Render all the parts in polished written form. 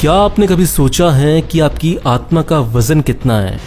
क्या आपने कभी सोचा है कि आपकी आत्मा का वजन कितना है?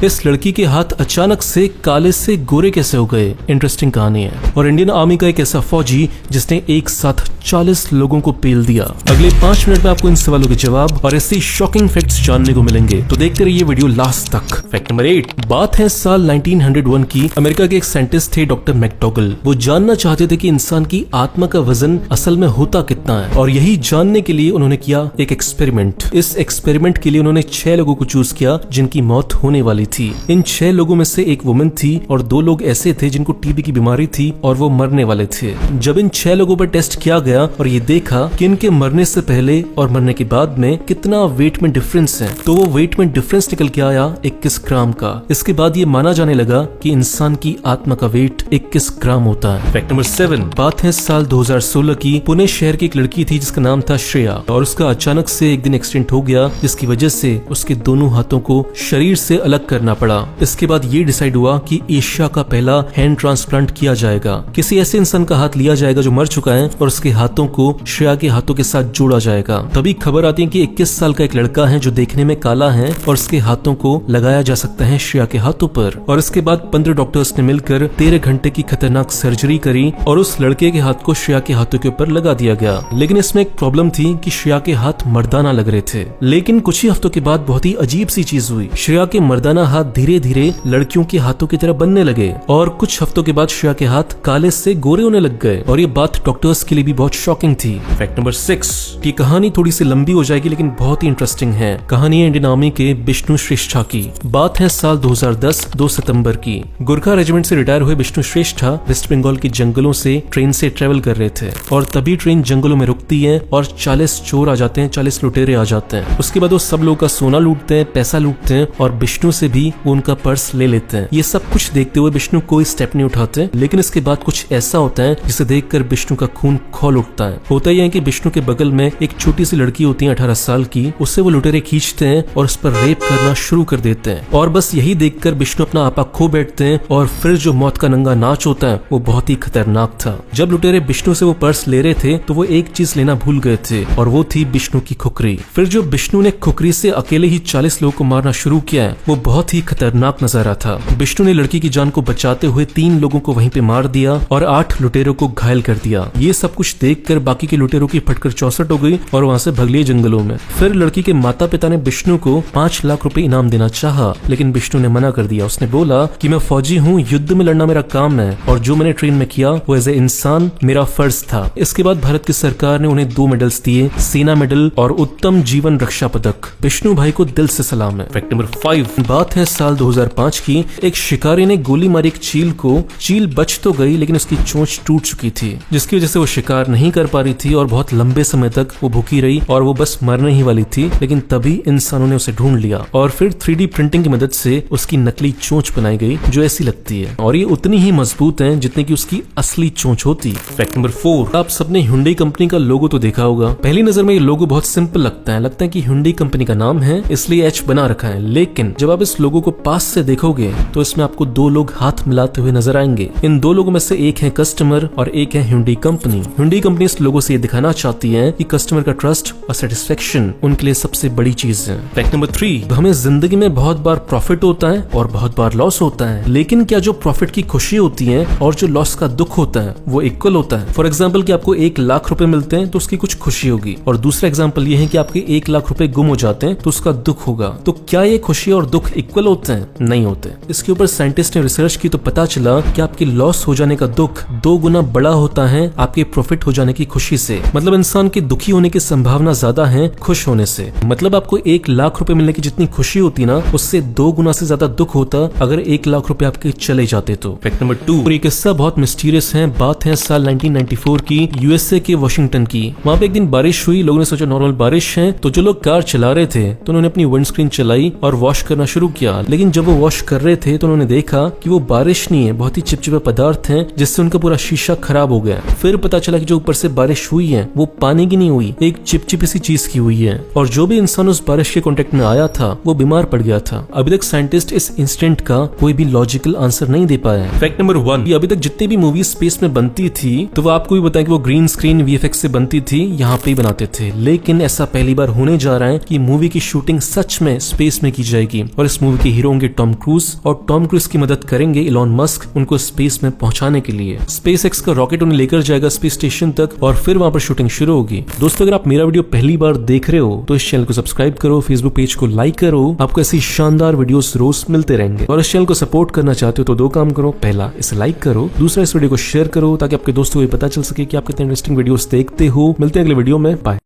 इस लड़की के हाथ अचानक से काले से गोरे कैसे हो गए? इंटरेस्टिंग कहानी है। और इंडियन आर्मी का एक ऐसा फौजी जिसने एक साथ 40 लोगों को पेल दिया। अगले 5 मिनट में आपको इन सवालों के जवाब और ऐसे शॉकिंग फैक्ट्स जानने को मिलेंगे, तो देखते रहिए वीडियो लास्ट तक। Fact number 8। बात है साल 1901 की। अमेरिका के एक साइंटिस्ट थे डॉक्टर मैकडॉगल। वो जानना चाहते थे कि इंसान की आत्मा का वजन असल में होता कितना है, और यही जानने के लिए उन्होंने किया एक एक्सपेरिमेंट। इस एक्सपेरिमेंट के लिए उन्होंने 6 लोगों को चूज किया जिनकी मौत होने वाली थी। इन 6 लोगों में से एक वुमेन थी और 2 लोग ऐसे थे जिनको टीबी की बीमारी थी और वो मरने वाले थे। जब इन 6 लोगों पर टेस्ट किया गया और ये देखा कि इनके मरने से पहले और मरने के बाद में कितना वेट में डिफरेंस है, तो वो वेट में डिफरेंस निकल के आया 21 ग्राम का। इसके बाद ये माना जाने लगा कि इंसान की आत्मा का वेट 21 ग्राम होता है। Fact number 7। बात है साल 2016 की। पुणे शहर की एक लड़की थी जिसका नाम था श्रेया, और उसका अचानक से एक दिन एक्सीडेंट हो गया जिसकी वजह से उसके दोनों हाथों को शरीर से अलग करना पड़ा। इसके बाद ये डिसाइड हुआ कि एशिया का पहला हैंड ट्रांसप्लांट किया जाएगा। किसी ऐसे इंसान का हाथ लिया जाएगा जो मर चुका है और उसके हाथों को श्रेया के हाथों के साथ जोड़ा जाएगा। तभी खबर आती है कि 21 साल का एक लड़का है जो देखने में काला है और उसके हाथों को लगाया जा सकता है श्रेया के हाथों पर। और इसके बाद 15 डॉक्टर्स ने मिलकर 13 घंटे की खतरनाक सर्जरी करी और उस लड़के के हाथ को श्रेया के हाथों के ऊपर लगा दिया गया। लेकिन इसमें एक प्रॉब्लम थी कि श्रेया के हाथ मर्दाना लग रहे थे। लेकिन कुछ ही हफ्तों के बाद बहुत ही अजीब सी चीज हुई। श्रेया के मर्दाना हाथ धीरे धीरे लड़कियों के हाथों की तरह बनने लगे और कुछ हफ्तों के बाद श्रेया के हाथ काले से गोरे होने लग गए, और ये बात डॉक्टर्स के लिए भी बहुत शॉकिंग थी। फैक्ट नंबर 6 की कहानी थोड़ी सी लंबी हो जाएगी लेकिन बहुत ही इंटरेस्टिंग है। कहानी है इंडियन आर्मी के विष्णु श्रेष्ठा की। बात है साल 2010 2 सितंबर की। गोरखा रेजिमेंट से रिटायर हुए विष्णु श्रेष्ठा वेस्ट बंगाल के जंगलों से ट्रेन से ट्रेवल कर रहे थे, और तभी ट्रेन जंगलों में रुकती है और 40 चोर आ जाते हैं, 40 लुटेरे आ जाते हैं। उसके बाद वो सब लोगों का सोना लूटते हैं, पैसा लूटते हैं, और विष्णु से भी वो उनका पर्स ले लेते हैं। ये सब कुछ देखते हुए विष्णु कोई स्टेप नहीं उठाते, लेकिन इसके बाद कुछ ऐसा होता है जिसे देखकर विष्णु का खून खौल उठता है। होता यह है कि विष्णु के बगल में एक छोटी सी लड़की होती है 18 साल की। उससे वो लुटेरे खींचते हैं और उस पर रेप करना शुरू कर देते हैं, और बस यही देखकर विष्णु अपना आपा खो बैठते हैं। और फिर जो मौत का नंगा नाच होता है वो बहुत ही खतरनाक था। जब लुटेरे विष्णु से वो पर्स ले रहे थे तो वो एक चीज लेना भूल गए थे, और वो थी विष्णु की खुकरी। फिर जो विष्णु ने खुकरी से अकेले ही 40 लोगों को मारना शुरू किया है वो बहुत ही खतरनाक नजारा था। विष्णु ने लड़की की जान को बचाते हुए 3 लोगों को वहीं पे मार दिया और 8 लुटेरों को घायल कर दिया। ये सब कुछ देखकर बाकी के लुटेरों की फटकर चौसट हो गई और वहां से भग लिए जंगलों में। फिर लड़की के माता पिता ने विष्णु को 5 लाख रुपए इनाम देना चाहा, लेकिन विष्णु ने मना कर दिया। उसने बोला कि मैं फौजी हूँ, युद्ध में लड़ना मेरा काम है, और जो मैंने ट्रेन में किया वो एज ए इंसान मेरा फर्ज था। इसके बाद भारत की सरकार ने उन्हें 2 मेडल्स दिए, सेना मेडल और उत्तम जीवन रक्षा पदक। विष्णु भाई को दिल से सलाम है। Fact number 5। बात है साल 2005 की। एक शिकारी ने गोली मारी एक चील को। चील बच तो गई लेकिन उसकी चोंच टूट चुकी थी, जिसकी वजह से वो शिकार नहीं कर पा रही थी और बहुत लंबे समय तक वो भूखी रही और वो बस मरने ही वाली थी। लेकिन तभी इंसानों ने उसे ढूंढ लिया और फिर 3D प्रिंटिंग की मदद से उसकी नकली चोंच बनाई गई जो ऐसी लगती है, और ये उतनी ही मजबूत है जितनी की उसकी असली चोंच होती। Fact number 4। आप सबने Hyundai कंपनी का लोगो तो देखा होगा। पहली नजर में ये लोगो बहुत सिंपल लगता है कि Hyundai कंपनी का नाम है इसलिए H बना रखा है। लेकिन जब आप इस लोगो को पास से देखोगे तो इसमें आपको 2 लोग हाथ मिलाते हुए नजर आएंगे। इन 2 लोगों में से एक है कस्टमर और एक है Hyundai कंपनी। Hyundai कंपनी इस लोगो से ये दिखाना चाहती है कि कस्टमर का ट्रस्ट और सेटिस्फेक्शन उनके लिए सबसे बड़ी चीज है। Fact number 3। हमें जिंदगी में बहुत बार प्रॉफिट होता है और बहुत बार लॉस होता है, लेकिन क्या जो प्रॉफिट की खुशी होती है और जो लॉस का दुख होता है वो इक्वल होता है? फॉर एग्जाम्पल कि आपको 1 लाख रुपए मिलते हैं तो उसकी कुछ खुशी होगी, और दूसरा एग्जाम्पल ये है कि आपके 1 लाख रुपए गुम हो जाते हैं तो उसका दुख होगा। तो क्या ये खुशी और दुख इक्वल होते हैं? नहीं होते। इसके ऊपर साइंटिस्ट ने रिसर्च की तो पता चला कि आपकी लॉस हो जाने का दुख 2 गुना बड़ा होता है आपके प्रॉफिट हो जाने की खुशी से। मतलब इंसान के दुखी होने की संभावना ज्यादा है खुश होने से। मतलब आपको 1 लाख रुपए मिलने की जितनी खुशी होती ना, उससे 2 गुना से ज्यादा दुख होता अगर 1 लाख रुपए आपके चले जाते तो। Fact number 2। ये किस्सा बहुत मिस्टीरियस है। बात है साल 1994 की, यूएसए के वाशिंगटन की। वहाँ पे एक दिन बारिश हुई। लोगों ने सोचा नॉर्मल बारिश है, तो जो लोग कार चला रहे थे तो उन्होंने अपनी विंडस्क्रीन चलाई और वॉश करना शुरू किया, लेकिन जब वो वॉश कर रहे थे तो उन्होंने देखा कि वो बारिश नहीं है, बहुत ही चिपचिपे पदार्थ हैं जिससे उनका पूरा शीशा खराब हो गया। फिर पता चला कि जो ऊपर से बारिश हुई है वो पानी की नहीं हुई, एक चिपचिपी सी चीज की हुई है, और जो भी इंसान उस बारिश के कांटेक्ट में आया था वो बीमार पड़ गया था। अभी तक साइंटिस्ट इस इंसिडेंट का कोई भी लॉजिकल आंसर नहीं दे पाया है। फैक्ट नंबर 1, अभी तक जितनी भी मूवी स्पेस में बनती थी तो वो आपको भी बताया कि वो ग्रीन स्क्रीन वीएफएक्स से बनती थी, यहाँ पे ही बनाते थे, लेकिन ऐसा पहली बार होने जा रहा है कि मूवी की शूटिंग सच में स्पेस में की जाएगी और इस मूवी के हीरो होंगे टॉम क्रूज, और टॉम क्रूज की मदद करेंगे इलॉन मस्क उनको स्पेस में पहुंचाने के लिए। स्पेस एक्स का रॉकेट उन्हें लेकर जाएगा स्पेस स्टेशन तक और फिर वहां पर शूटिंग शुरू होगी। दोस्तों, अगर आप मेरा वीडियो पहली बार देख रहे हो तो इस चैनल को सब्सक्राइब करो, फेसबुक पेज को लाइक करो, आपको ऐसी शानदार वीडियोस रोज मिलते रहेंगे। और इस चैनल को सपोर्ट करना चाहते हो तो 2 काम करो, पहला इसे लाइक करो, दूसरा इस वीडियो को शेयर करो ताकि आपके दोस्तों को पता चल सके कि आप कितने इंटरेस्टिंग वीडियोस देखते हो। मिलते हैं अगले वीडियो में, बाय।